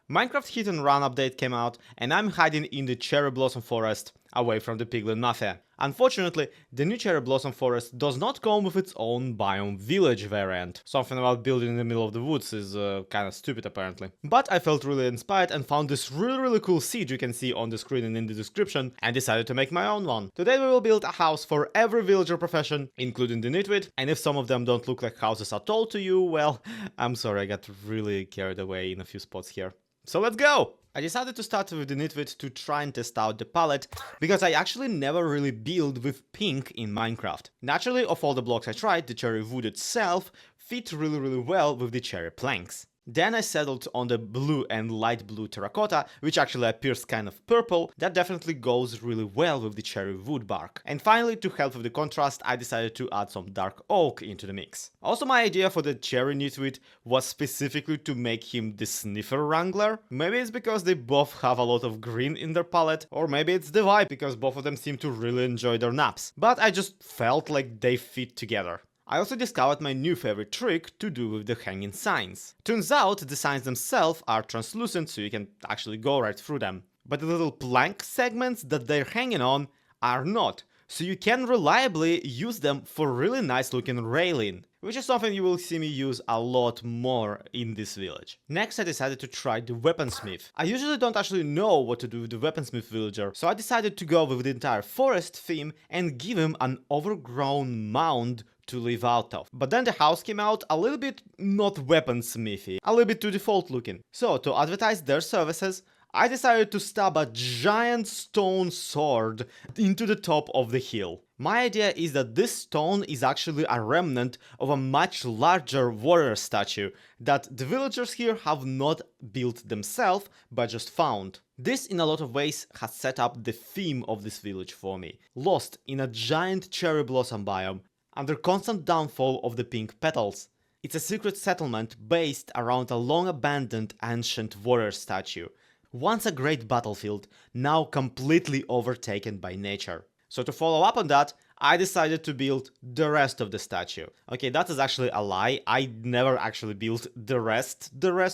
Minecraft Hit and Run update came out, and I'm hiding in the Cherry Blossom Forest, away from the Piglin Mafia. Unfortunately, the new Cherry Blossom Forest does not come with its own biome village variant. Something about building in the middle of the woods is kinda stupid apparently. But I felt really inspired and found this really cool seed you can see on the screen and in the description, and decided to make my own one. Today we will build a house for every villager profession, including the Nitwit, and if some of them don't look like houses at all to you, well, I'm sorry, I got really carried away in a few spots here. So let's go! I decided to start with the Nitwit to try and test out the palette, because I actually never really build with pink in Minecraft. Naturally, of all the blocks I tried, the cherry wood itself fit really well with the cherry planks. Then I settled on the blue and light blue terracotta, which actually appears kind of purple. That definitely goes really well with the cherry wood bark. And finally, to help with the contrast, I decided to add some dark oak into the mix. Also, my idea for the cherry Nitwit was specifically to make him the Sniffer Wrangler. Maybe it's because they both have a lot of green in their palette, or maybe it's the vibe because both of them seem to really enjoy their naps. But I just felt like they fit together. I also discovered my new favorite trick to do with the hanging signs. Turns out the signs themselves are translucent, so you can actually go right through them. But the little plank segments that they're hanging on are not, so you can reliably use them for really nice looking railing, which is something you will see me use a lot more in this village. Next I decided to try the Weaponsmith. I usually don't actually know what to do with the Weaponsmith villager, so I decided to go with the entire forest theme and give him an overgrown mound to live out of. But then the house came out a little bit not weaponsmithy, a little bit too default looking. So to advertise their services, I decided to stab a giant stone sword into the top of the hill. My idea is that this stone is actually a remnant of a much larger warrior statue that the villagers here have not built themselves but just found. This in a lot of ways has set up the theme of this village for me. Lost in a giant cherry blossom biome, under constant downfall of the pink petals. It's a secret settlement based around a long abandoned ancient warrior statue. Once a great battlefield, now completely overtaken by nature. So to follow up on that, I decided to build the rest of the statue. Okay, that is actually a lie. I never actually built the rest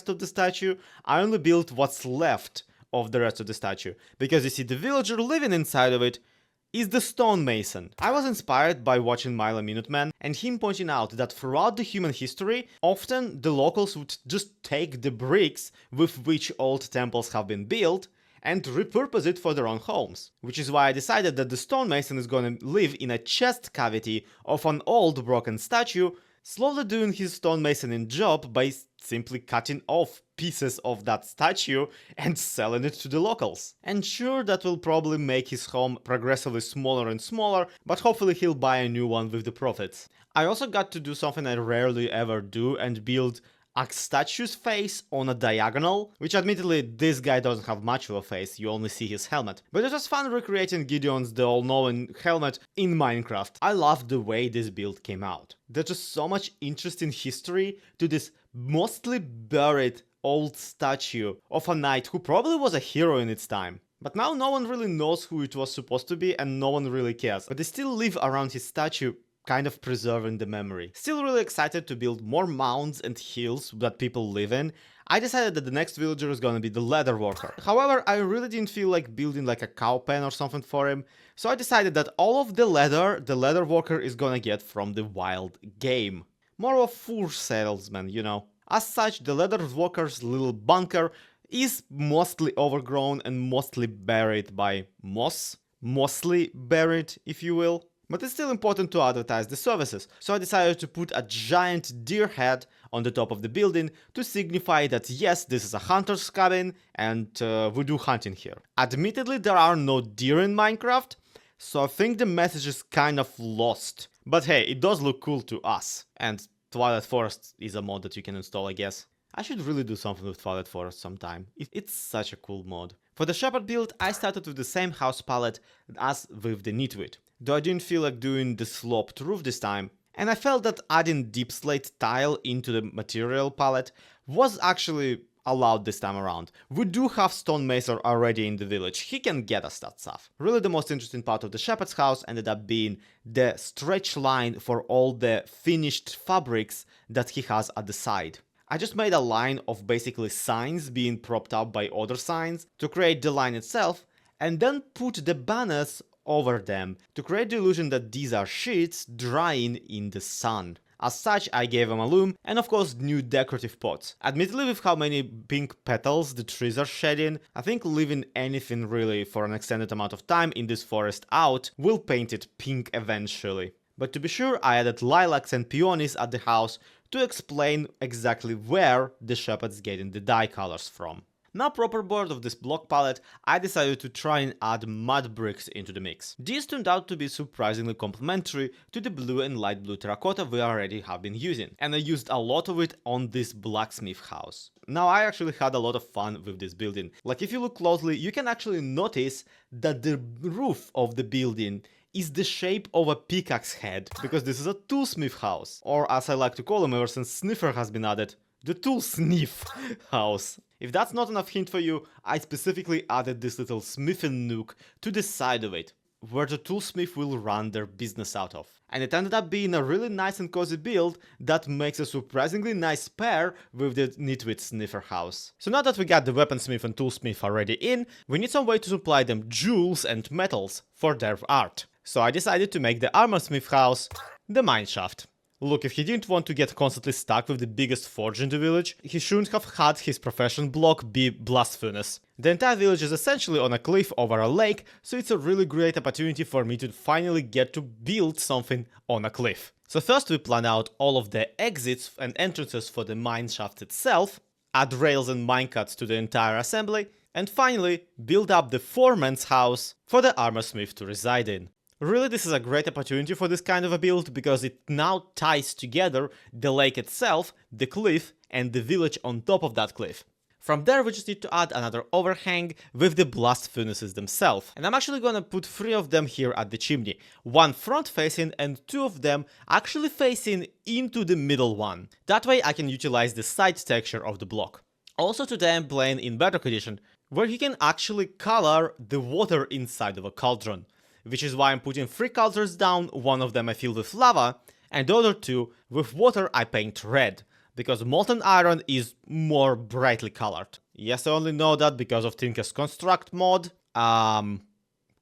of the statue. I only built what's left of the rest of the statue. Because you see, the villager living inside of it is the Stonemason. I was inspired by watching Milo Minuteman and him pointing out that throughout the human history, often the locals would just take the bricks with which old temples have been built and repurpose it for their own homes. Which is why I decided that the Stonemason is gonna live in a chest cavity of an old broken statue, slowly doing his stonemasoning job by simply cutting off pieces of that statue and selling it to the locals. And sure, that will probably make his home progressively smaller and smaller, but hopefully he'll buy a new one with the profits. I also got to do something I rarely ever do and build a statue's face on a diagonal, which admittedly this guy doesn't have much of a face, you only see his helmet. But it was fun recreating Gideon's the all-knowing helmet in Minecraft. I loved the way this build came out. There's just so much interesting history to this mostly buried old statue of a knight who probably was a hero in its time. But now no one really knows who it was supposed to be and no one really cares. But they still live around his statue, kind of preserving the memory. Still really excited to build more mounds and hills that people live in. I decided that the next villager is gonna be the Leatherworker. However, I really didn't feel like building like a cow pen or something for him, so I decided that all of the leather the Leatherworker is gonna get from the wild game. More of a fur salesman, you know. As such, the Leatherworker's little bunker is mostly overgrown and mostly buried by moss. Mostly buried, if you will. But it's still important to advertise the services, so I decided to put a giant deer head on the top of the building to signify that yes, this is a hunter's cabin and we do hunting here. Admittedly, there are no deer in Minecraft, so I think the message is kind of lost. But hey, it does look cool to us, and Twilight Forest is a mod that you can install, I guess. I should really do something with Twilight Forest sometime. It's such a cool mod. For the Shepherd build, I started with the same house palette as with the Nitwit, though I didn't feel like doing the sloped roof this time, and I felt that adding deep slate tile into the material palette was actually allowed this time around. We do have Stonemason already in the village, he can get us that stuff. Really the most interesting part of the Shepherd's house ended up being the stretch line for all the finished fabrics that he has at the side. I just made a line of basically signs being propped up by other signs to create the line itself, and then put the banners over them to create the illusion that these are sheets drying in the sun. As such, I gave them a loom and of course new decorative pots. Admittedly, with how many pink petals the trees are shedding, I think leaving anything really for an extended amount of time in this forest out will paint it pink eventually. But to be sure, I added lilacs and peonies at the house to explain exactly where the shepherd's getting the dye colors from. Now proper bored of this block palette, I decided to try and add mud bricks into the mix. These turned out to be surprisingly complementary to the blue and light blue terracotta we already have been using, and I used a lot of it on this blacksmith house. Now I actually had a lot of fun with this building. Like if you look closely, you can actually notice that the roof of the building is the shape of a pickaxe head, because this is a toolsmith house, or as I like to call them ever since Sniffer has been added, the Toolsniff house. If that's not enough hint for you, I specifically added this little smithing nook to the side of it, where the toolsmith will run their business out of. And it ended up being a really nice and cozy build that makes a surprisingly nice pair with the Nitwit Sniffer house. So now that we got the weaponsmith and toolsmith already in, we need some way to supply them jewels and metals for their art. So I decided to make the armorsmith house the mineshaft. Look, if he didn't want to get constantly stuck with the biggest forge in the village, he shouldn't have had his profession block be blast furnace. The entire village is essentially on a cliff over a lake, so it's a really great opportunity for me to finally get to build something on a cliff. So first we plan out all of the exits and entrances for the mineshaft itself, add rails and minecarts to the entire assembly, and finally build up the foreman's house for the armorsmith to reside in. Really, this is a great opportunity for this kind of a build, because it now ties together the lake itself, the cliff, and the village on top of that cliff. From there we just need to add another overhang with the blast furnaces themselves. And I'm actually gonna put 3 of them here at the chimney. 1 front facing and 2 of them actually facing into the middle one. That way I can utilize the side texture of the block. Also today I'm playing in Bedrock Edition, where you can actually color the water inside of a cauldron. Which is why I'm putting 3 cauldrons down, 1 of them I fill with lava, and the other 2 with water I paint red, because molten iron is more brightly colored. Yes, I only know that because of Tinker's Construct mod.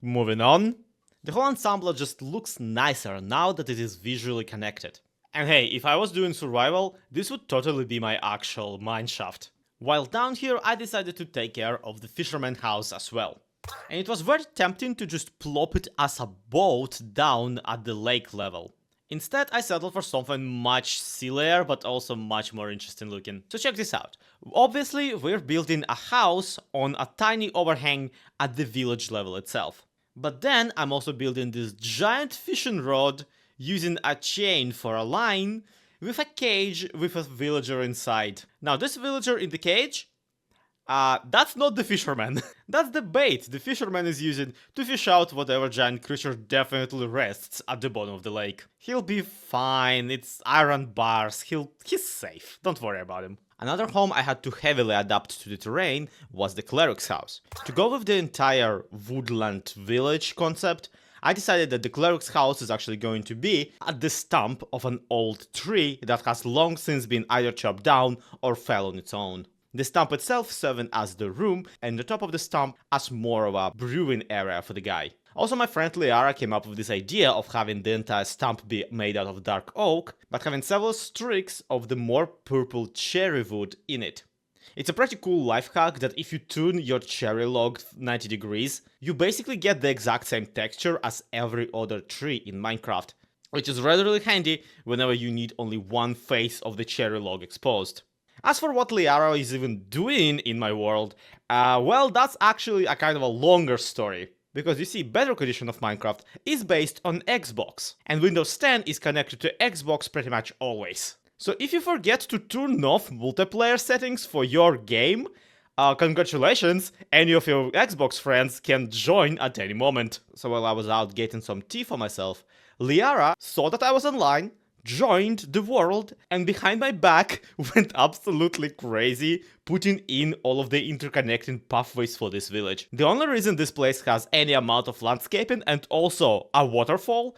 Moving on. The whole ensemble just looks nicer now that it is visually connected. And hey, if I was doing survival, this would totally be my actual mineshaft. While down here, I decided to take care of the fisherman house as well. And it was very tempting to just plop it as a boat down at the lake level. Instead, I settled for something much sillier, but also much more interesting looking. So check this out. Obviously, we're building a house on a tiny overhang at the village level itself. But then I'm also building this giant fishing rod using a chain for a line with a cage with a villager inside. Now this villager in the cage, that's not the fisherman. That's the bait the fisherman is using to fish out whatever giant creature definitely rests at the bottom of the lake. He'll be fine, it's iron bars, he's safe, don't worry about him. Another home I had to heavily adapt to the terrain was the cleric's house. To go with the entire woodland village concept, I decided that the cleric's house is actually going to be at the stump of an old tree that has long since been either chopped down or fell on its own. The stump itself serving as the room, and the top of the stump as more of a brewing area for the guy. Also, my friend Liara came up with this idea of having the entire stump be made out of dark oak, but having several streaks of the more purple cherry wood in it. It's a pretty cool life hack that if you turn your cherry log 90 degrees, you basically get the exact same texture as every other tree in Minecraft, which is really handy whenever you need only one face of the cherry log exposed. As for what Liara is even doing in my world, well, that's actually a kind of a longer story. Because you see, Bedrock Edition of Minecraft is based on Xbox, and Windows 10 is connected to Xbox pretty much always. So if you forget to turn off multiplayer settings for your game, congratulations, any of your Xbox friends can join at any moment. So while I was out getting some tea for myself, Liara saw that I was online, joined the world, and behind my back went absolutely crazy, putting in all of the interconnecting pathways for this village. The only reason this place has any amount of landscaping and also a waterfall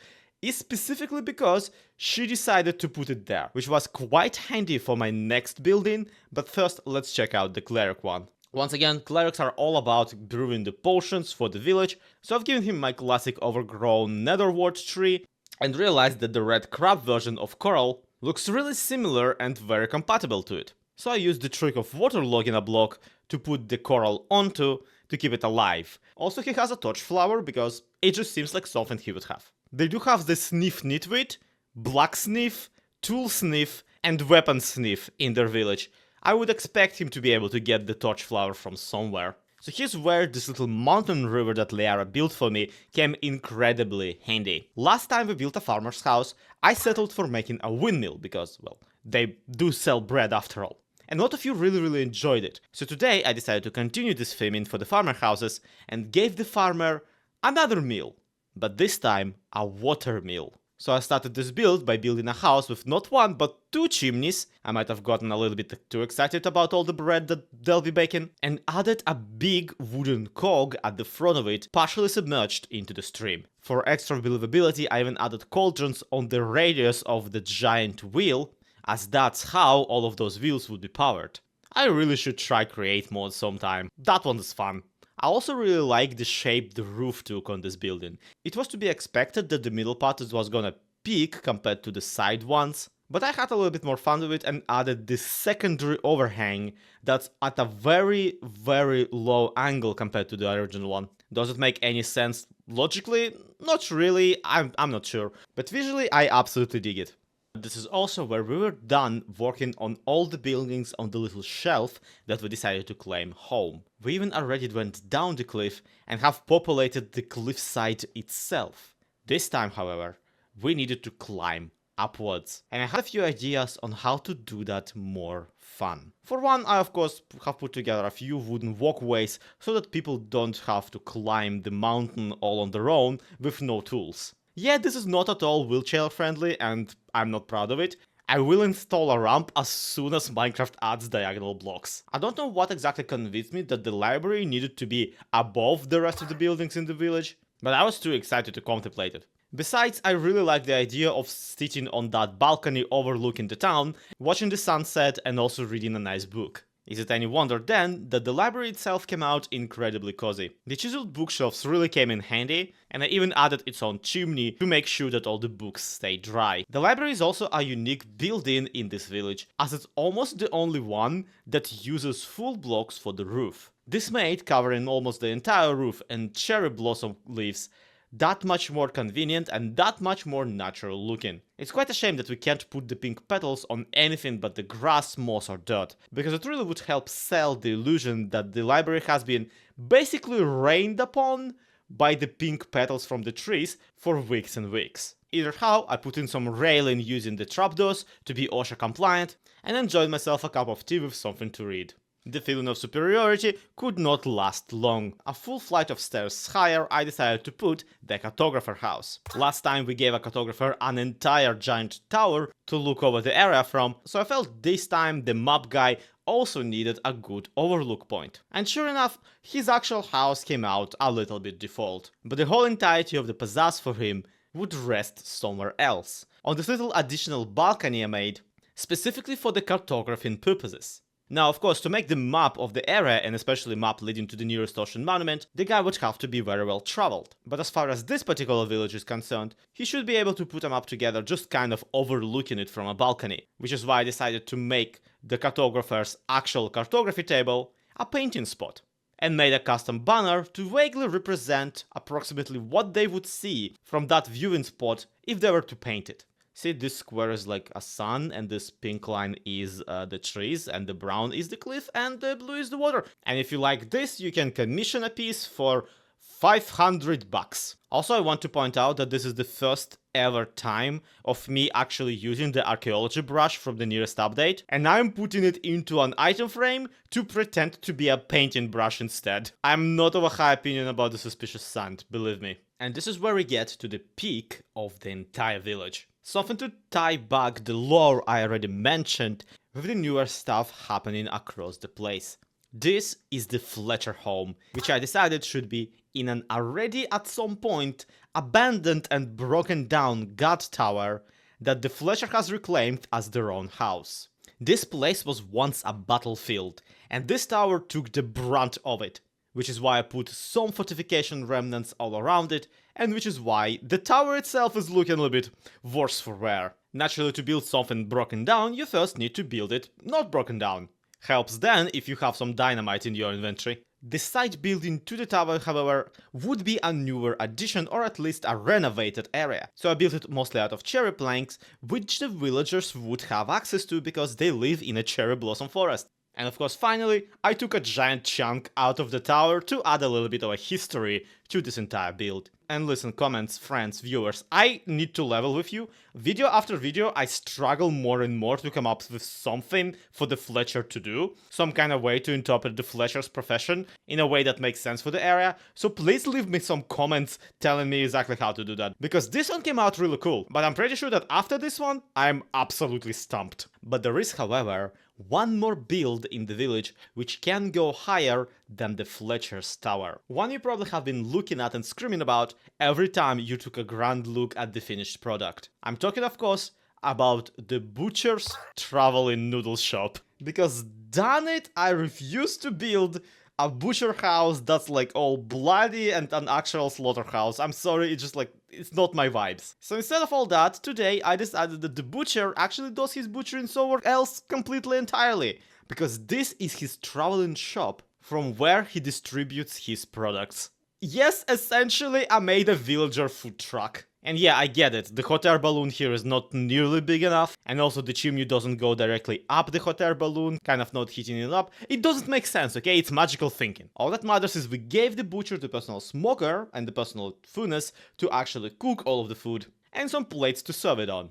is specifically because she decided to put it there, which was quite handy for my next building, but first let's check out the cleric one. Once again, clerics are all about brewing the potions for the village, so I've given him my classic overgrown netherwort tree, and realized that the red crab version of coral looks really similar and very compatible to it. So I used the trick of waterlogging a block to put the coral onto to keep it alive. Also, he has a torchflower because it just seems like something he would have. They do have the Sniff Nitwit, Blacksmith, Toolsniff, and Weaponsniff in their village. I would expect him to be able to get the torchflower from somewhere. So here's where this little mountain river that Liara built for me came incredibly handy. Last time we built a farmer's house, I settled for making a windmill because, well, they do sell bread after all. And a lot of you really enjoyed it. So today I decided to continue this theming for the farmer houses and gave the farmer another mill, but this time a water mill. So I started this build by building a house with not one but two chimneys. I might have gotten a little bit too excited about all the bread that they'll be baking, and added a big wooden cog at the front of it, partially submerged into the stream. For extra believability, I even added cauldrons on the radius of the giant wheel, as that's how all of those wheels would be powered. I really should try create mode sometime. That one is fun. I also really like the shape the roof took on this building. It was to be expected that the middle part was gonna peak compared to the side ones, but I had a little bit more fun with it and added this secondary overhang that's at a very low angle compared to the original one. Does it make any sense logically? Not really, I'm not sure, but visually I absolutely dig it. This is also where we were done working on all the buildings on the little shelf that we decided to claim home. We even already went down the cliff and have populated the cliffside itself. This time, however, we needed to climb upwards, and I had a few ideas on how to do that more fun. For one, I of course have put together a few wooden walkways so that people don't have to climb the mountain all on their own with no tools. Yeah, this is not at all wheelchair friendly and I'm not proud of it. I will install a ramp as soon as Minecraft adds diagonal blocks. I don't know what exactly convinced me that the library needed to be above the rest of the buildings in the village, but I was too excited to contemplate it. Besides, I really like the idea of sitting on that balcony overlooking the town, watching the sunset and also reading a nice book. Is it any wonder then that the library itself came out incredibly cozy. The chiseled bookshelves really came in handy, and I even added its own chimney to make sure that all the books stay dry. The library is also a unique building in this village, as it's almost the only one that uses full blocks for the roof. This made covering almost the entire roof in cherry blossom leaves that much more convenient and that much more natural looking. It's quite a shame that we can't put the pink petals on anything but the grass, moss or dirt, because it really would help sell the illusion that the library has been basically rained upon by the pink petals from the trees for weeks and weeks. Either how, I put in some railing using the trapdoors to be OSHA compliant, and enjoyed myself a cup of tea with something to read. The feeling of superiority could not last long. A full flight of stairs higher, I decided to put the Cartographer house. Last time we gave a Cartographer an entire giant tower to look over the area from, so I felt this time the map guy also needed a good overlook point. And sure enough, his actual house came out a little bit default, but the whole entirety of the pizzazz for him would rest somewhere else, on this little additional balcony I made, specifically for the cartographing purposes. Now, of course, to make the map of the area, and especially map leading to the nearest ocean monument, the guy would have to be very well traveled. But as far as this particular village is concerned, he should be able to put a map together just kind of overlooking it from a balcony, which is why I decided to make the cartographer's actual cartography table a painting spot, and made a custom banner to vaguely represent approximately what they would see from that viewing spot if they were to paint it. See, this square is like a sun, and this pink line is the trees, and the brown is the cliff, and the blue is the water. And if you like this, you can commission a piece for 500 bucks. Also, I want to point out that this is the first ever time of me actually using the archaeology brush from the nearest update, and I'm putting it into an item frame to pretend to be a painting brush instead. I'm not of a high opinion about the suspicious sand, believe me. And this is where we get to the peak of the entire village. Something to tie back the lore I already mentioned with the newer stuff happening across the place. This is the Fletcher home, which I decided should be in an already at some point abandoned and broken down god tower that the Fletcher has reclaimed as their own house. This place was once a battlefield, and this tower took the brunt of it, which is why I put some fortification remnants all around it, and which is why the tower itself is looking a little bit worse for wear. Naturally, to build something broken down, you first need to build it not broken down. Helps then if you have some dynamite in your inventory. The side building to the tower, however, would be a newer addition or at least a renovated area. So I built it mostly out of cherry planks, which the villagers would have access to because they live in a cherry blossom forest. And of course, finally, I took a giant chunk out of the tower to add a little bit of a history to this entire build. And listen, comments, friends, viewers, I need to level with you. Video after video, I struggle more and more to come up with something for the Fletcher to do. Some kind of way to interpret the Fletcher's profession in a way that makes sense for the area. So please leave me some comments telling me exactly how to do that. Because this one came out really cool. But I'm pretty sure that after this one, I'm absolutely stumped. But there is, however, one more build in the village which can go higher than the Fletcher's tower. One you probably have been looking at and screaming about every time you took a grand look at the finished product. I'm talking, of course, about the butcher's traveling noodle shop. Because darn it, I refuse to build a butcher house that's like all bloody and an actual slaughterhouse. I'm sorry, it's just like, it's not my vibes. So instead of all that, today I decided that the butcher actually does his butchering somewhere else completely entirely. Because this is his traveling shop from where he distributes his products. Yes, essentially I made a villager food truck. And yeah, I get it, the hot air balloon here is not nearly big enough, and also the chimney doesn't go directly up the hot air balloon, kind of not heating it up. It doesn't make sense, okay? It's magical thinking. All that matters is we gave the butcher the personal smoker and the personal furnace to actually cook all of the food, and some plates to serve it on.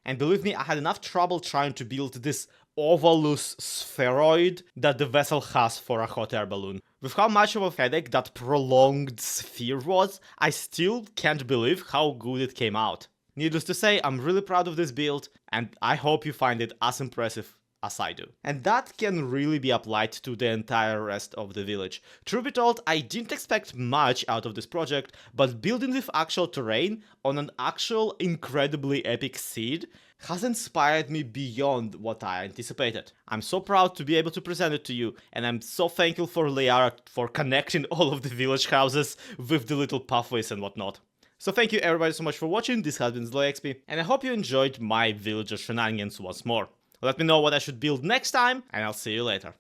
And believe me, I had enough trouble trying to build this ovalus spheroid that the vessel has for a hot air balloon. With how much of a headache that prolonged sphere was, I still can't believe how good it came out. Needless to say, I'm really proud of this build, and I hope you find it as impressive as I do. And that can really be applied to the entire rest of the village. Truth be told, I didn't expect much out of this project, but building with actual terrain on an actual incredibly epic seed has inspired me beyond what I anticipated. I'm so proud to be able to present it to you, and I'm so thankful for Liara for connecting all of the village houses with the little pathways and whatnot. So thank you everybody so much for watching, this has been ZloXP, and I hope you enjoyed my villager shenanigans once more. Let me know what I should build next time, and I'll see you later.